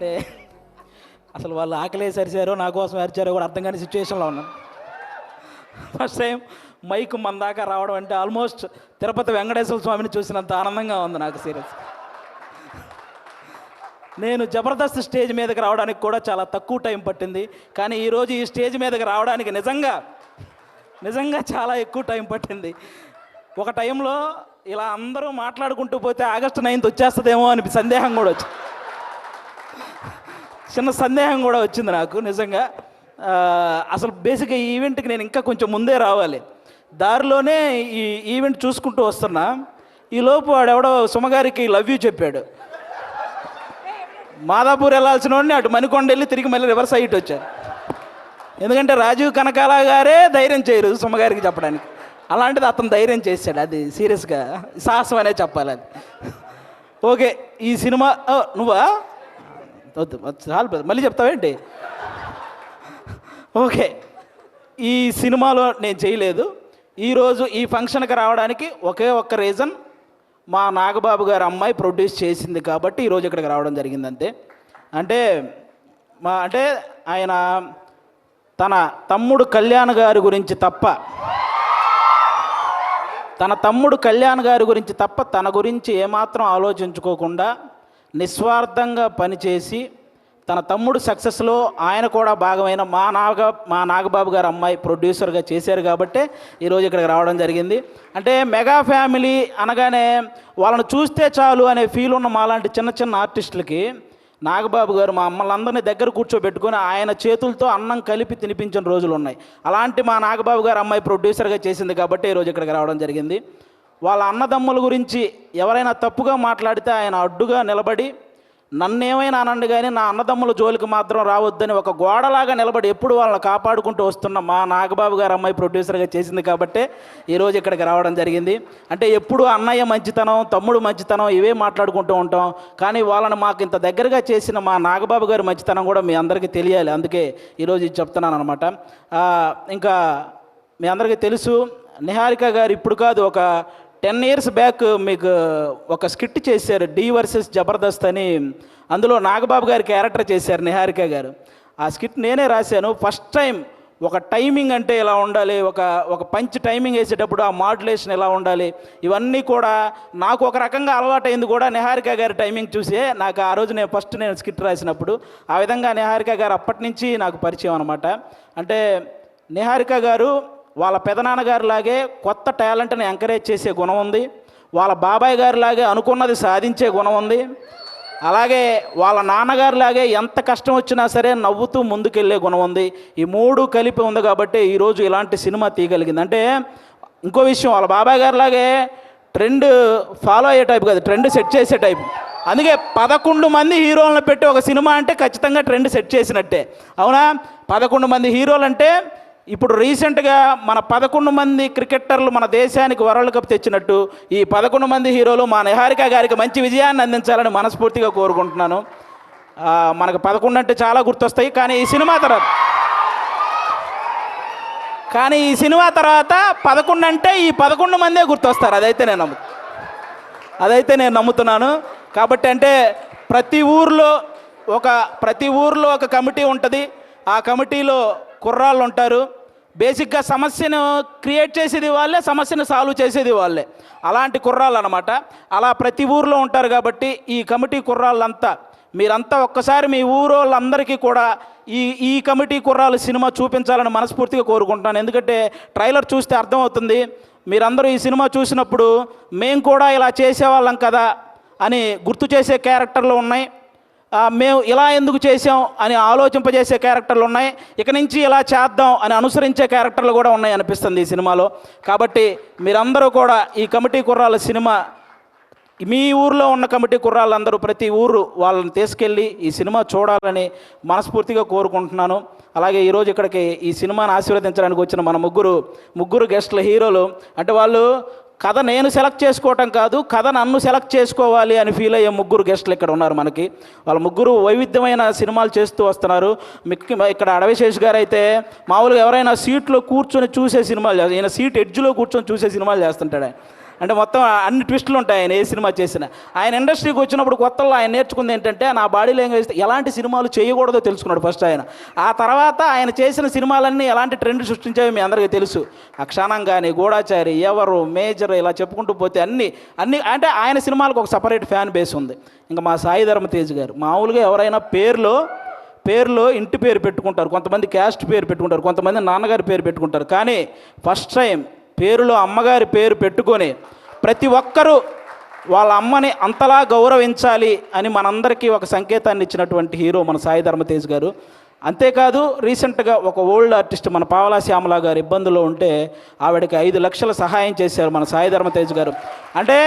అంటే అసలు వాళ్ళు ఆకలేసి అరిచారో నా కోసం అరిచారో కూడా అర్థం కాని సిచ్యువేషన్లో ఉన్నాను. ఫస్ట్ టైం మైక్ మన దాకా రావడం అంటే ఆల్మోస్ట్ తిరుపతి వెంకటేశ్వర స్వామిని చూసినంత ఆనందంగా ఉంది నాకు. సీరియస్, నేను జబర్దస్త్ స్టేజ్ మీదకి రావడానికి కూడా చాలా తక్కువ టైం పట్టింది, కానీ ఈరోజు ఈ స్టేజ్ మీదకి రావడానికి నిజంగా చాలా ఎక్కువ టైం పట్టింది. ఒక టైంలో ఇలా అందరూ మాట్లాడుకుంటూ పోతే ఆగస్టు 9th వచ్చేస్తుందేమో అని సందేహం కూడా వచ్చింది, చిన్న సందేహం కూడా వచ్చింది నాకు నిజంగా. అసలు బేసిక్గా ఈ ఈవెంట్కి నేను ఇంకా కొంచెం ముందే రావాలి. దారిలోనే ఈ ఈవెంట్ చూసుకుంటూ వస్తున్నా, ఈలోపు వాడెవడో సుమగారికి లవ్ యూ చెప్పాడు. మాదాపూర్ వెళ్ళాల్సిన వాడిని అటు మణికొండ వెళ్ళి తిరిగి మళ్ళీ రివర్స్ అయ్యి వచ్చారు. ఎందుకంటే రాజీవ్ కనకాల గారే ధైర్యం చేయరు సుమగారికి చెప్పడానికి, అలాంటిది అతను ధైర్యం చేశాడు. అది సీరియస్గా సాహసం అనే చెప్పాలి అది. ఓకే, ఈ సినిమా నువ్వా చాలు మళ్ళీ చెప్తావేంటి? ఓకే, ఈ సినిమాలో నేను చేయలేదు. ఈరోజు ఈ ఫంక్షన్కి రావడానికి ఒకే ఒక్క రీజన్, మా నాగబాబు గారి అమ్మాయి ప్రొడ్యూస్ చేసింది కాబట్టి ఈరోజు ఇక్కడికి రావడం జరిగింది అంతే. అంటే ఆయన తన తమ్ముడు కళ్యాణ్ గారి గురించి తప్ప తన గురించి ఏమాత్రం ఆలోచించుకోకుండా నిస్వార్థంగా పనిచేసి తన తమ్ముడు సక్సెస్లో ఆయన కూడా భాగమైన మా నాగబాబు గారు అమ్మాయి ప్రొడ్యూసర్గా చేశారు కాబట్టే ఈరోజు ఇక్కడికి రావడం జరిగింది. అంటే మెగా ఫ్యామిలీ అనగానే వాళ్ళని చూస్తే చాలు అనే ఫీల్ ఉన్న మాలాంటి చిన్న చిన్న ఆర్టిస్టులకి నాగబాబు గారు మా అమ్మలందరినీ దగ్గర కూర్చోబెట్టుకొని ఆయన చేతులతో అన్నం కలిపి తినిపించిన రోజులు ఉన్నాయి. అలాంటి మా నాగబాబు గారు అమ్మాయి ప్రొడ్యూసర్గా చేసింది కాబట్టి ఈరోజు ఇక్కడికి రావడం జరిగింది. వాళ్ళ అన్నదమ్ముల గురించి ఎవరైనా తప్పుగా మాట్లాడితే ఆయన అడ్డుగా నిలబడి నన్నేమైనా అనండి కానీ నా అన్నదమ్ముల జోలికి మాత్రం రావద్దని ఒక గోడలాగా నిలబడి ఎప్పుడు వాళ్ళని కాపాడుకుంటూ వస్తున్న మా నాగబాబు గారు అమ్మాయి ప్రొడ్యూసర్గా చేసింది కాబట్టే ఈరోజు ఇక్కడికి రావడం జరిగింది. అంటే ఎప్పుడు అన్నయ్య మంచితనం, తమ్ముడు మంచితనం ఇవే మాట్లాడుకుంటూ ఉంటాం, కానీ వాళ్ళని మాకు ఇంత దగ్గరగా చేసిన మా నాగబాబు గారి మంచితనం కూడా మీ అందరికీ తెలియాలి, అందుకే ఈరోజు ఇది చెప్తున్నాను అనమాట. ఇంకా మీ అందరికీ తెలుసు, నిహారిక గారు ఇప్పుడు కాదు ఒక 10 years బ్యాక్ మీకు ఒక స్కిట్ చేశారు, డి వర్సెస్ జబర్దస్త్ అని. అందులో నాగబాబు గారి క్యారెక్టర్ చేశారు నిహారిక గారు. ఆ స్కిట్ నేనే రాశాను. ఫస్ట్ టైం ఒక టైమింగ్ అంటే ఎలా ఉండాలి, ఒక పంచ్ టైమింగ్ వేసేటప్పుడు ఆ మాడ్యులేషన్ ఎలా ఉండాలి, ఇవన్నీ కూడా నాకు ఒక రకంగా అలవాటైంది కూడా నిహారిక గారి టైమింగ్ చూసే. నాకు ఆ రోజు నేను స్కిట్ రాసినప్పుడు ఆ విధంగా నిహారిక గారు అప్పటి నుంచి నాకు పరిచయం అనమాట. అంటే నిహారిక గారు వాళ్ళ పెదనాన్నగారి లాగే కొత్త టాలెంట్ని ఎంకరేజ్ చేసే గుణం ఉంది, వాళ్ళ బాబాయ్ గారి లాగే అనుకున్నది సాధించే గుణం ఉంది, అలాగే వాళ్ళ నాన్నగారిలాగే ఎంత కష్టం వచ్చినా సరే నవ్వుతూ ముందుకెళ్ళే గుణం ఉంది. ఈ 3 కలిపి ఉంది కాబట్టి ఈరోజు ఇలాంటి సినిమా తీయగలిగింది. అంటే ఇంకో విషయం, వాళ్ళ బాబాయ్ గారిలాగే ట్రెండ్ ఫాలో అయ్యే టైప్ కాదు, ట్రెండ్ సెట్ చేసే టైప్. అందుకే 11 మంది హీరోలను పెట్టి ఒక సినిమా అంటే ఖచ్చితంగా ట్రెండ్ సెట్ చేసినట్టే, అవునా? 11 మంది హీరోలు అంటే ఇప్పుడు రీసెంట్గా మన 11 మంది క్రికెటర్లు మన దేశానికి వరల్డ్ కప్ తెచ్చినట్టు ఈ 11 మంది హీరోలు మా నిహారిక గారికి మంచి విజయాన్ని అందించాలని మనస్ఫూర్తిగా కోరుకుంటున్నాను. మనకు 11 అంటే చాలా గుర్తొస్తాయి, కానీ ఈ సినిమా తర్వాత 11 అంటే ఈ 11 మందే గుర్తొస్తారు. అదైతే నేను నమ్ముతున్నాను. కాబట్టి అంటే ప్రతి ఊర్లో ఒక కమిటీ ఉంటుంది, ఆ కమిటీలో కుర్రాళ్ళు ఉంటారు. బేసిక్గా సమస్యను క్రియేట్ చేసేది వాళ్ళే, సమస్యను సాల్వ్ చేసేది వాళ్ళే, అలాంటి కుర్రాళ్ళు అనమాట. అలా ప్రతి ఊర్లో ఉంటారు కాబట్టి ఈ కమిటీ కుర్రాళ్ళంతా మీరంతా ఒక్కసారి మీ ఊరోళ్ళందరికీ కూడా ఈ కమిటీ కుర్రాళ్ళు సినిమా చూపించాలని మనస్ఫూర్తిగా కోరుకుంటున్నాను. ఎందుకంటే ట్రైలర్ చూస్తే అర్థమవుతుంది, మీరందరూ ఈ సినిమా చూసినప్పుడు మేము కూడా ఇలా చేసేవాళ్ళం కదా అని గుర్తు చేసే క్యారెక్టర్లు ఉన్నాయి, మేము ఇలా ఎందుకు చేసాం అని ఆలోచింపజేసే క్యారెక్టర్లు ఉన్నాయి, ఇక నుంచి ఇలా చేద్దాం అని అనుసరించే క్యారెక్టర్లు కూడా ఉన్నాయి అనిపిస్తుంది ఈ సినిమాలో. కాబట్టి మీరందరూ కూడా ఈ కమిటీ కుర్రాళ్ళ సినిమా, మీ ఊర్లో ఉన్న కమిటీ కుర్రాళ్ళందరూ ప్రతి ఊరు వాళ్ళని తీసుకెళ్ళి ఈ సినిమా చూడాలని మనస్ఫూర్తిగా కోరుకుంటున్నాను. అలాగే ఈరోజు ఇక్కడికి ఈ సినిమాని ఆశీర్వదించడానికి వచ్చిన మన ముగ్గురు గెస్ట్ల హీరోలు, అంటే వాళ్ళు కథ నేను సెలెక్ట్ చేసుకోవటం కాదు, కథ నన్ను సెలెక్ట్ చేసుకోవాలి అని ఫీల్ అయ్యే 3 గెస్టులు ఇక్కడ ఉన్నారు మనకి. వాళ్ళ 3 వైవిధ్యమైన సినిమాలు చేస్తూ వస్తున్నారు. ఇక్కడ అడవిశేష్ గారు అయితే మామూలుగా ఎవరైనా సీట్లో కూర్చొని చూసే సినిమాలు ఈయన సీట్ ఎడ్జ్లో కూర్చొని చూసే సినిమాలు చేస్తుంటాడు. అంటే మొత్తం అన్ని ట్విస్టులు ఉంటాయి ఆయన ఏ సినిమా చేసినా. ఆయన ఇండస్ట్రీకి వచ్చినప్పుడు కొత్తలో ఆయన నేర్చుకుంది ఏంటంటే నా బాడీ లాంగ్వేజ్ ఎలాంటి సినిమాలు చేయకూడదో తెలుసుకున్నాడు ఫస్ట్ ఆయన. ఆ తర్వాత ఆయన చేసిన సినిమాలన్నీ ఎలాంటి ట్రెండ్ సృష్టించాయో మీ అందరికీ తెలుసు. అక్షానం కానీ, గూఢాచారి, ఎవరు, మేజర్, ఇలా చెప్పుకుంటూ పోతే అన్ని అంటే ఆయన సినిమాలకు ఒక సపరేట్ ఫ్యాన్ బేస్ ఉంది. ఇంకా మా సాయి ధర్మ తేజ్ గారు మామూలుగా ఎవరైనా పేరులో ఇంటి పేరు పెట్టుకుంటారు, కొంతమంది క్యాస్ట్ పేరు పెట్టుకుంటారు, కొంతమంది నాన్నగారి పేరు పెట్టుకుంటారు. కానీ ఫస్ట్ టైం పేరులో అమ్మగారి పేరు పెట్టుకొని ప్రతి ఒక్కరూ వాళ్ళ అమ్మని అంతలా గౌరవించాలి అని మనందరికీ ఒక సంకేతాన్ని ఇచ్చినటువంటి హీరో మన సాయి ధర్మ తేజ్ గారు. అంతేకాదు రీసెంట్గా ఒక ఓల్డ్ ఆర్టిస్ట్ మన పావలా శ్యామల గారు ఇబ్బందుల్లో ఉంటే ఆవిడకి 5 లక్షల సహాయం చేశారు మన సాయి ధర్మ తేజ్ గారు. అంటే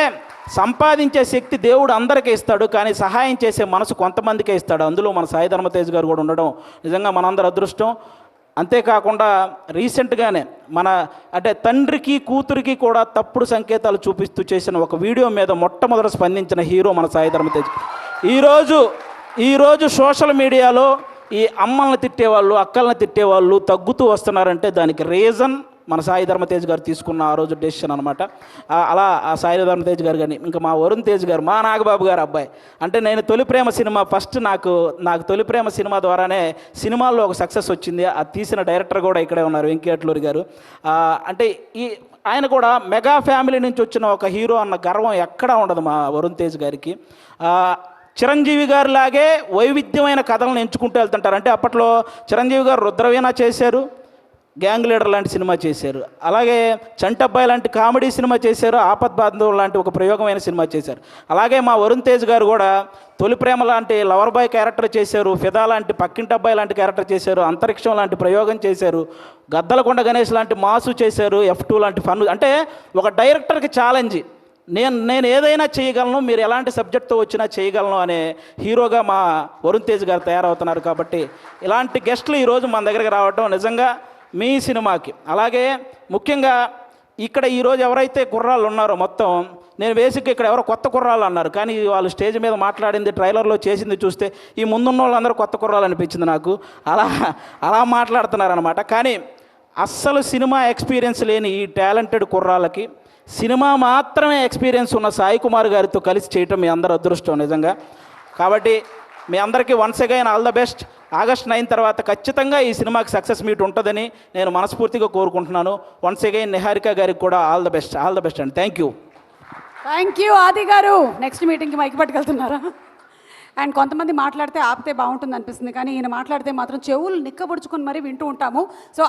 సంపాదించే శక్తి దేవుడు అందరికీ ఇస్తాడు, కానీ సహాయం చేసే మనసు కొంతమందికే ఇస్తాడు. అందులో మన సాయి ధర్మ తేజ్ గారు కూడా ఉండడం నిజంగా మనందరి అదృష్టం. అంతేకాకుండా రీసెంట్గానే అంటే తండ్రికి కూతురికి కూడా తప్పుడు సంకేతాలు చూపిస్తూ చేసిన ఒక వీడియో మీద మొట్టమొదట స్పందించిన హీరో మన సాయి ధర్మ తేజ్. ఈరోజు సోషల్ మీడియాలో ఈ అమ్మల్ని తిట్టేవాళ్ళు, అక్కల్ని తిట్టేవాళ్ళు తగ్గుతూ వస్తున్నారంటే దానికి రీజన్ మన సాయి ధర్మ తేజ్ గారు తీసుకున్న ఆ రోజు డెసిషన్ అనమాట. అలా ఆ సాయి ధర్మ తేజ్ గారు కానీ ఇంకా మా వరుణ్ తేజ్ గారు, మా నాగబాబు గారు అబ్బాయి. అంటే నేను తొలి ప్రేమ సినిమా ఫస్ట్ నాకు తొలి ప్రేమ సినిమా ద్వారానే సినిమాల్లో ఒక సక్సెస్ వచ్చింది. అది తీసిన డైరెక్టర్ కూడా ఇక్కడే ఉన్నారు, వెంకటేశ్వరి గారు. అంటే ఆయన కూడా మెగా ఫ్యామిలీ నుంచి వచ్చిన ఒక హీరో అన్న గర్వం ఎక్కడా ఉండదు మా వరుణ్ తేజ్ గారికి. చిరంజీవి గారు లాగే వైవిధ్యమైన కథలను ఎంచుకుంటూ వెళ్తుంటారు. అంటే అప్పట్లో చిరంజీవి గారు రుద్రవీణ చేశారు, గ్యాంగ్ లీడర్ లాంటి సినిమా చేశారు, అలాగే చంటబ్బాయి లాంటి కామెడీ సినిమా చేశారు, ఆపద్ బాంధవ్ లాంటి ఒక ప్రయోగమైన సినిమా చేశారు. అలాగే మా వరుణ్ తేజ్ గారు కూడా తొలి ప్రేమ లాంటి లవర్ బాయ్ క్యారెక్టర్ చేశారు, ఫిదా లాంటి పక్కింటి అబ్బాయి లాంటి క్యారెక్టర్ చేశారు, అంతరిక్షం లాంటి ప్రయోగం చేశారు, గద్దలకొండ గణేష్ లాంటి మాసు చేశారు, F2 లాంటి ఫన్. అంటే ఒక డైరెక్టర్కి ఛాలెంజ్, నేను ఏదైనా చేయగలను, మీరు ఎలాంటి సబ్జెక్ట్తో వచ్చినా చేయగలను అనే హీరోగా మా వరుణ్ తేజ్ గారు తయారవుతున్నారు. కాబట్టి ఇలాంటి గెస్టులు ఈరోజు మన దగ్గరికి రావడం నిజంగా మీ సినిమాకి, అలాగే ముఖ్యంగా ఇక్కడ ఈరోజు ఎవరైతే కుర్రాళ్ళు ఉన్నారో మొత్తం, నేను బేసిక్గా ఇక్కడ ఎవరో కొత్త కుర్రాళ్ళు అన్నారు, కానీ వాళ్ళు స్టేజ్ మీద మాట్లాడింది, ట్రైలర్లో చేసింది చూస్తే ఈ ముందున్న వాళ్ళందరూ కొత్త కుర్రాళ్ళు అనిపించింది నాకు. అలా మాట్లాడుతున్నారనమాట. కానీ అస్సలు సినిమా ఎక్స్పీరియన్స్ లేని ఈ టాలెంటెడ్ కుర్రాళ్ళకి సినిమా మాత్రమే ఎక్స్పీరియన్స్ ఉన్న సాయి కుమార్ గారితో కలిసి చేయటం మీ అందరూ అదృష్టం నిజంగా. కాబట్టి మీ అందరికీ once again all the best. August 9 తర్వాత ఖచ్చితంగా ఈ సినిమాకి సక్సెస్ మీట్ ఉంటుందని నేను మనస్ఫూర్తిగా కోరుకుంటున్నాను. వన్స్ అగైన్ నిహారిక గారికి కూడా ఆల్ ద బెస్ట్ అండి. థ్యాంక్ యూ ఆది గారు. నెక్స్ట్ మీటింగ్కి మైక్ పట్టుకెళ్తున్నారా? అండ్ కొంతమంది మాట్లాడితే ఆపితే బాగుంటుంది అనిపిస్తుంది, కానీ ఈయన మాట్లాడితే మాత్రం చెవులు నిక్కబొడుచుకొని మరీ వింటూ ఉంటాము. సో